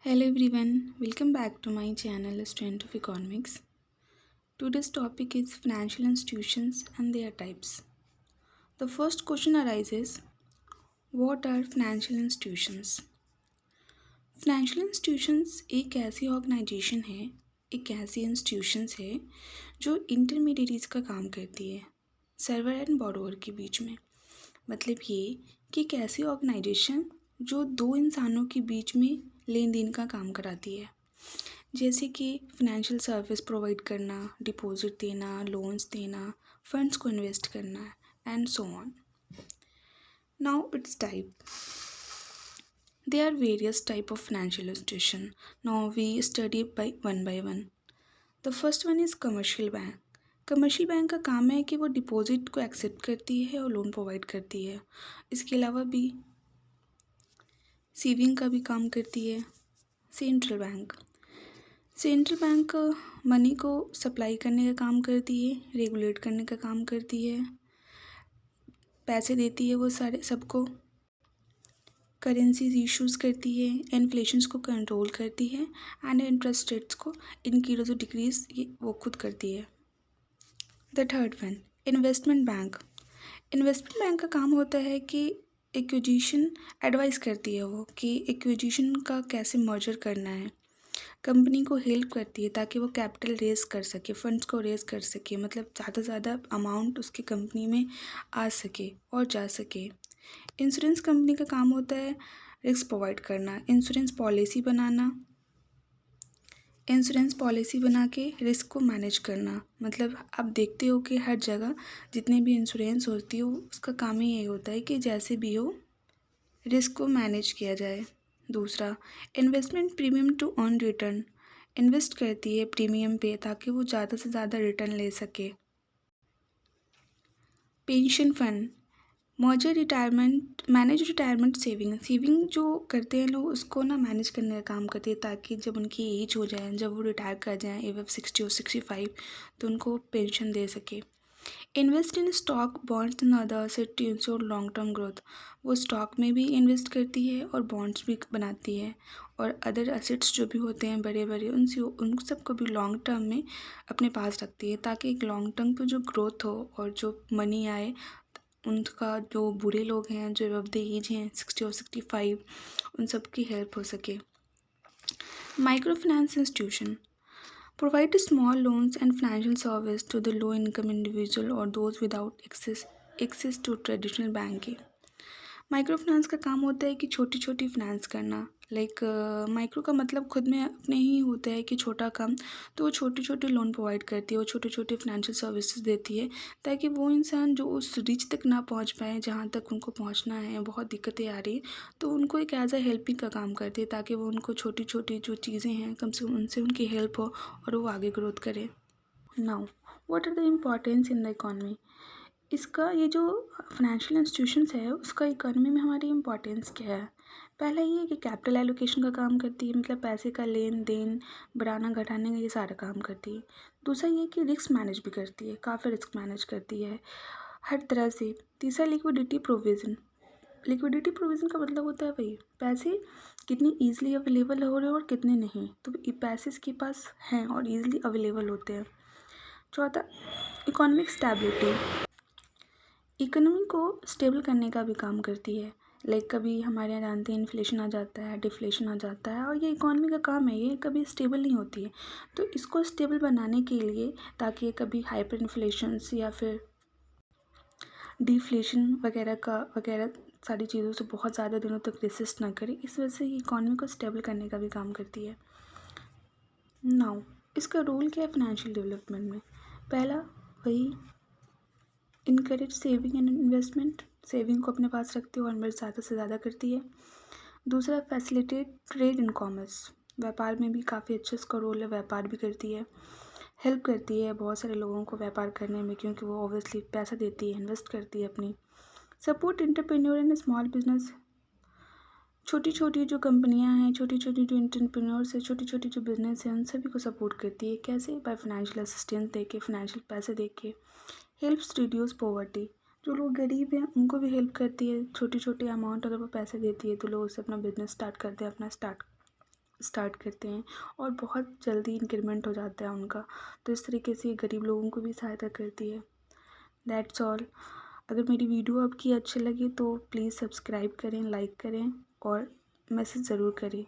Hello everyone, welcome back to my channel Strength of Economics. Today's topic is financial institutions and their types. The first question arises, what are financial institutions? Financial institutions एक ऐसी organisation है, एक ऐसी institutions है जो intermediaries का काम करती है सर्वर एंड बोरोवर के बीच में। मतलब ये कि एक ऐसी ऑर्गेनाइजेशन जो दो इंसानों के बीच में लेन देन का काम कराती है, जैसे कि फाइनेंशियल सर्विस प्रोवाइड करना, डिपॉजिट देना, लोन्स देना, फंड्स को इन्वेस्ट करना and so on. Now it's type, there are various type of financial institution. Now we study by one. The first one is commercial bank. Commercial bank का काम है कि वो डिपॉजिट को एक्सेप्ट करती है और लोन प्रोवाइड करती है। इसके अलावा भी सेविंग का भी काम करती है। सेंट्रल बैंक मनी को सप्लाई करने का काम करती है, रेगुलेट करने का काम करती है, पैसे देती है वो सारे सबको, करेंसीज इश्यूज़ करती है, इन्फ्लेशंस को कंट्रोल करती है एंड इंटरेस्ट रेट्स को इंक्रीज और डिक्रीज ये वो खुद करती है। The third one, investment bank. Investment bank का काम होता है कि एक्विजिशन एडवाइस करती है वो कि एक्विजिशन का कैसे मर्जर करना है, कंपनी को हेल्प करती है ताकि वो कैपिटल रेज कर सके, फंड्स को रेज कर सके, मतलब ज़्यादा से ज़्यादा अमाउंट उसकी कंपनी में आ सके और जा सके। इंश्योरेंस कंपनी का काम होता है रिस्क प्रोवाइड करना, इंश्योरेंस पॉलिसी बना के रिस्क को मैनेज करना। मतलब आप देखते हो कि हर जगह जितने भी इंश्योरेंस होती हो उसका काम ही यही होता है कि जैसे भी हो रिस्क को मैनेज किया जाए। दूसरा, investment premium to earn return, invest करती है प्रीमियम पे ताकि वो ज़्यादा से ज़्यादा रिटर्न ले सके। Pension fund, manage retirement saving जो करते हैं लोग उसको ना मैनेज करने का काम करते हैं ताकि जब उनकी एज हो जाए, जब वो रिटायर कर जाएँ एवं 60 और 65 तो उनको पेंशन दे सके। Invest in stock, bonds and other asset to ensure long term growth, वो स्टॉक में भी इन्वेस्ट करती है और बॉन्ड्स भी बनाती है और अदर एसेट्स जो भी होते हैं बड़े बड़े उनसे उन सबको भी लॉन्ग टर्म में अपने पास रखती है ताकि एक लॉन्ग टर्म पर जो ग्रोथ हो और जो मनी आए उनका, जो बूढ़े लोग हैं जो अब द एज हैं 60 और 65 उन सब की हेल्प हो सके। Micro finance institution provide small loans and financial service to the low income individual और those without access to traditional banking. Micro finance का काम होता है कि छोटी छोटी फाइनेंस करना, लाइक माइक्रो का मतलब खुद में अपने ही होता है कि छोटा काम, तो वो छोटे छोटे लोन प्रोवाइड करती है, वो छोटे छोटे फाइनेंशियल सर्विसेज देती है ताकि वो इंसान जो उस रिच तक ना पहुंच पाए जहां तक उनको पहुंचना है, बहुत दिक्कतें आ रही तो उनको एक एज अ हेल्पिंग का काम करती है ताकि वो उनको छोटी छोटी जो चीज़ें हैं कम से कम उनसे उनकी हेल्प हो और वो आगे ग्रोथ करें। Now what are the importance in the economy, इसका ये जो फाइनेंशियल इंस्टीट्यूशंस है उसका इकोनॉमी में हमारी इम्पोर्टेंस क्या है। पहला ये कि कैपिटल एलोकेशन का काम करती है, मतलब पैसे का लेन देन बढ़ाना घटाने का ये सारा काम करती है। दूसरा ये कि रिस्क मैनेज भी करती है, काफ़ी रिस्क मैनेज करती है हर तरह से। तीसरा लिक्विडिटी प्रोविज़न का मतलब होता है भाई पैसे कितनी ईजिली अवेलेबल हो रहे हैं और कितने नहीं, तो ये पैसे इसके पास हैं और ईजिली अवेलेबल होते हैं। चौथा, इकोनॉमिक स्टेबिलिटी, इकोनॉमी को स्टेबल करने का भी काम करती है। लाइक कभी हमारे यहाँ जानते हैं इन्फ्लेशन आ जाता है, डिफ्लेशन आ जाता है और ये इकोनॉमी का काम है, ये कभी स्टेबल नहीं होती है। तो इसको स्टेबल बनाने के लिए ताकि ये कभी हाइपर इन्फ्लेशंस या फिर डिफ्लेशन वगैरह सारी चीज़ों से बहुत ज़्यादा दिनों तक रेसिस्ट ना करे, इस वजह से ये इकोनॉमी को स्टेबल करने का भी काम करती है। नाउ इसका रोल क्या है फाइनेंशियल डेवलपमेंट में। पहला वही encourage saving and investment, saving को अपने पास रखती है और इन्वेस्ट ज़्यादा से ज़्यादा करती है। दूसरा, फैसिलिटेट ट्रेड एंड कॉमर्स, व्यापार में भी काफ़ी अच्छा इसका रोल है, व्यापार भी करती है, हेल्प करती है बहुत सारे लोगों को व्यापार करने में क्योंकि वो ऑब्वियसली पैसा देती है, इन्वेस्ट करती है अपनी। Support entrepreneur and small business, छोटी छोटी जो कंपनियां हैं, छोटी छोटी जो एंटरप्रेन्योर्स है, छोटी छोटी जो बिजनेस है उन सभी को सपोर्ट करती है। कैसे? बाय फाइनेंशियल असिस्टेंस दे के, फाइनेंशियल पैसे दे के। हेल्प्स रिड्यूस पॉवर्टी, जो लोग गरीब हैं उनको भी हेल्प करती है, छोटी छोटी अमाउंट अगर वो पैसे देती है तो लोग उससे अपना बिजनेस स्टार्ट करते हैं, अपना स्टार्ट स्टार्ट करते हैं और बहुत जल्दी इंक्रीमेंट हो जाता है उनका। तो इस तरीके से ये गरीब लोगों को भी सहायता करती है। That's all. अगर मेरी वीडियो आपकी अच्छी लगी तो प्लीज़ सब्सक्राइब करें, लाइक करें और मैसेज ज़रूर करें।